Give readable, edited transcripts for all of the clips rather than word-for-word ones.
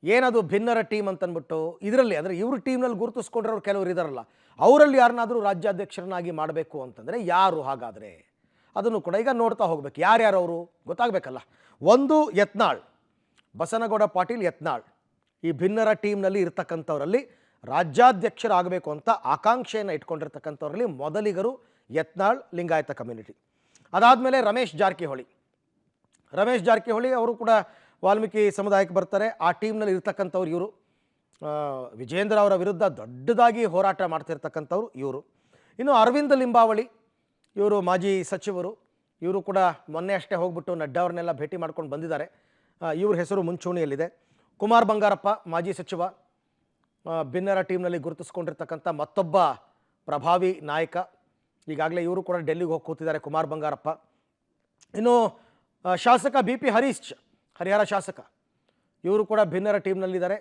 ಏನದು ಭಿನ್ನರ ಟೀಮ್ ಅಂತಂದ್ಬಿಟ್ಟು ಇದರಲ್ಲಿ ಅಂದರೆ ಇವ್ರ ಟೀಮ್ನಲ್ಲಿ ಗುರುತಿಸ್ಕೊಂಡಿರೋರು ಕೆಲವರು ಇದಾರಲ್ಲ, ಅವರಲ್ಲಿ ಯಾರನ್ನಾದರೂ ರಾಜ್ಯಾಧ್ಯಕ್ಷರನ್ನಾಗಿ ಮಾಡಬೇಕು ಅಂತಂದರೆ ಯಾರು ಹಾಗಾದರೆ ಅದನ್ನು ಕೂಡ ಈಗ ನೋಡ್ತಾ ಹೋಗ್ಬೇಕು. ಯಾರ್ಯಾರು ಅವರು ಗೊತ್ತಾಗಬೇಕಲ್ಲ. ಒಂದು ಯತ್ನಾಳ್, ಬಸನಗೌಡ ಪಾಟೀಲ್ ಯತ್ನಾಳ್, ಈ ಭಿನ್ನರ ಟೀಮ್ನಲ್ಲಿ ಇರ್ತಕ್ಕಂಥವರಲ್ಲಿ ರಾಜ್ಯಾಧ್ಯಕ್ಷರಾಗಬೇಕು ಅಂತ ಆಕಾಂಕ್ಷೆಯನ್ನು ಇಟ್ಕೊಂಡಿರ್ತಕ್ಕಂಥವರಲ್ಲಿ ಮೊದಲಿಗರು ಯತ್ನಾಳ್, ಲಿಂಗಾಯತ ಕಮ್ಯುನಿಟಿ. ಅದಾದಮೇಲೆ ರಮೇಶ್ ಜಾರಕಿಹೊಳಿ ಅವರು ಕೂಡ ವಾಲ್ಮೀಕಿ ಸಮುದಾಯಕ್ಕೆ ಬರ್ತಾರೆ. ಆ ಟೀಮ್ನಲ್ಲಿ ಇರ್ತಕ್ಕಂಥವ್ರು ಇವರು. ವಿಜೇಂದ್ರ ಅವರ ವಿರುದ್ಧ ದೊಡ್ಡದಾಗಿ ಹೋರಾಟ ಮಾಡ್ತಿರ್ತಕ್ಕಂಥವ್ರು ಇವರು. ಇನ್ನು ಅರವಿಂದ ಲಿಂಬಾವಳಿ, ಇವರು ಮಾಜಿ ಸಚಿವರು. ಇವರು ಕೂಡ ಮೊನ್ನೆ ಅಷ್ಟೇ ಹೋಗ್ಬಿಟ್ಟು ನಡ್ಡಾ ಅವ್ರನ್ನೆಲ್ಲ ಭೇಟಿ ಮಾಡ್ಕೊಂಡು ಬಂದಿದ್ದಾರೆ. ಇವ್ರ ಹೆಸರು ಮುಂಚೂಣಿಯಲ್ಲಿದೆ. ಕುಮಾರ್ ಬಂಗಾರಪ್ಪ, ಮಾಜಿ ಸಚಿವ, ಭಿನ್ನರ ಟೀಮ್ನಲ್ಲಿ ಗುರುತಿಸ್ಕೊಂಡಿರ್ತಕ್ಕಂಥ ಮತ್ತೊಬ್ಬ ಪ್ರಭಾವಿ ನಾಯಕ. ಈಗಾಗಲೇ ಇವರು ಕೂಡ ಡೆಲ್ಲಿಗೆ ಹೋಗಿ ಕೂತಿದ್ದಾರೆ, ಕುಮಾರ್ ಬಂಗಾರಪ್ಪ. ಇನ್ನು ಶಾಸಕ BP ಹರೀಶ್, ಹರಿಹರ ಶಾಸಕ, ಇವರು ಕೂಡ ಭಿನ್ನರ ಟೀಮ್ನಲ್ಲಿದ್ದಾರೆ.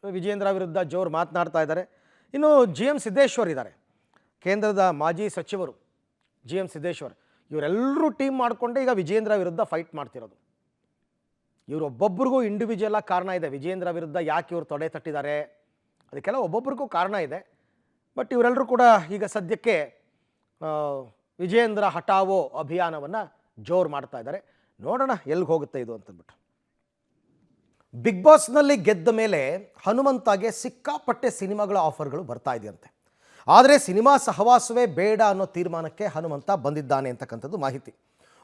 ವಿಜೇಂದ್ರ ವಿರುದ್ಧ ಜೋರು ಮಾತನಾಡ್ತಾ ಇದ್ದಾರೆ. ಇನ್ನು GM ಸಿದ್ದೇಶ್ವರ್ ಇದ್ದಾರೆ, ಕೇಂದ್ರದ ಮಾಜಿ ಸಚಿವರು GM ಸಿದ್ದೇಶ್ವರ್. ಇವರೆಲ್ಲರೂ ಟೀಮ್ ಮಾಡಿಕೊಂಡೆ ಈಗ ವಿಜೇಂದ್ರ ವಿರುದ್ಧ ಫೈಟ್ ಮಾಡ್ತಿರೋದು. ಇವರೊಬ್ಬೊಬ್ಬರಿಗೂ ಇಂಡಿವಿಜುವಲ್ ಆಗಿ ಕಾರಣ ಇದೆ. ವಿಜೇಂದ್ರ ವಿರುದ್ಧ ಯಾಕೆ ಇವರು ತೊಡೆ ತಟ್ಟಿದ್ದಾರೆ ಅದಕ್ಕೆಲ್ಲ ಒಬ್ಬೊಬ್ರಿಗೂ ಕಾರಣ ಇದೆ. ಬಟ್ ಇವರೆಲ್ಲರೂ ಕೂಡ ಈಗ ಸದ್ಯಕ್ಕೆ ವಿಜೇಂದ್ರ ಹಟಾವೋ ಅಭಿಯಾನವನ್ನು ಜೋರು ಮಾಡ್ತಾ ಇದ್ದಾರೆ. ನೋಡೋಣ ಎಲ್ಲಿಗೆ ಹೋಗುತ್ತೆ ಇದು ಅಂತಂದ್ಬಿಟ್ಟು. ಬಿಗ್ ಬಾಸ್ನಲ್ಲಿ ಗೆದ್ದ ಮೇಲೆ ಹನುಮಂತಾಗೆ ಸಿಕ್ಕಾಪಟ್ಟೆ ಸಿನಿಮಾಗಳ ಆಫರ್ಗಳು ಬರ್ತಾ ಇದೆಯಂತೆ. ಆದರೆ ಸಿನಿಮಾ ಸಹವಾಸವೇ ಬೇಡ ಅನ್ನೋ ತೀರ್ಮಾನಕ್ಕೆ ಹನುಮಂತ ಬಂದಿದ್ದಾನೆ ಅಂತಕ್ಕಂಥದ್ದು ಮಾಹಿತಿ.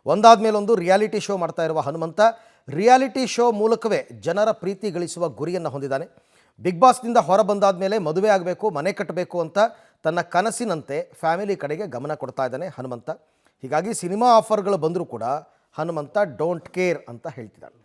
ಒಂದಾದ ಮೇಲೊಂದು ರಿಯಾಲಿಟಿ ಶೋ ಮಾಡ್ತಾ ಇರುವ ಹನುಮಂತ ರಿಯಾಲಿಟಿ ಶೋ ಮೂಲಕವೇ ಜನರ ಪ್ರೀತಿ ಗಳಿಸುವ ಗುರಿಯನ್ನು ಹೊಂದಿದ್ದಾನೆ. ಬಿಗ್ ಬಾಸ್ನಿಂದ ಹೊರ ಬಂದಾದ ಮೇಲೆ ಮದುವೆ ಆಗಬೇಕು, ಮನೆ ಕಟ್ಟಬೇಕು ಅಂತ ತನ್ನ ಕನಸಿನಂತೆ ಫ್ಯಾಮಿಲಿ ಕಡೆಗೆ ಗಮನ ಕೊಡ್ತಾ ಇದ್ದಾನೆ ಹನುಮಂತ. ಹೀಗಾಗಿ ಸಿನಿಮಾ ಆಫರ್ಗಳು ಬಂದರೂ ಕೂಡ ಹನುಮಂತ ಡೋಂಟ್ ಕೇರ್ ಅಂತ ಹೇಳ್ತಿದ್ದಾನೆ.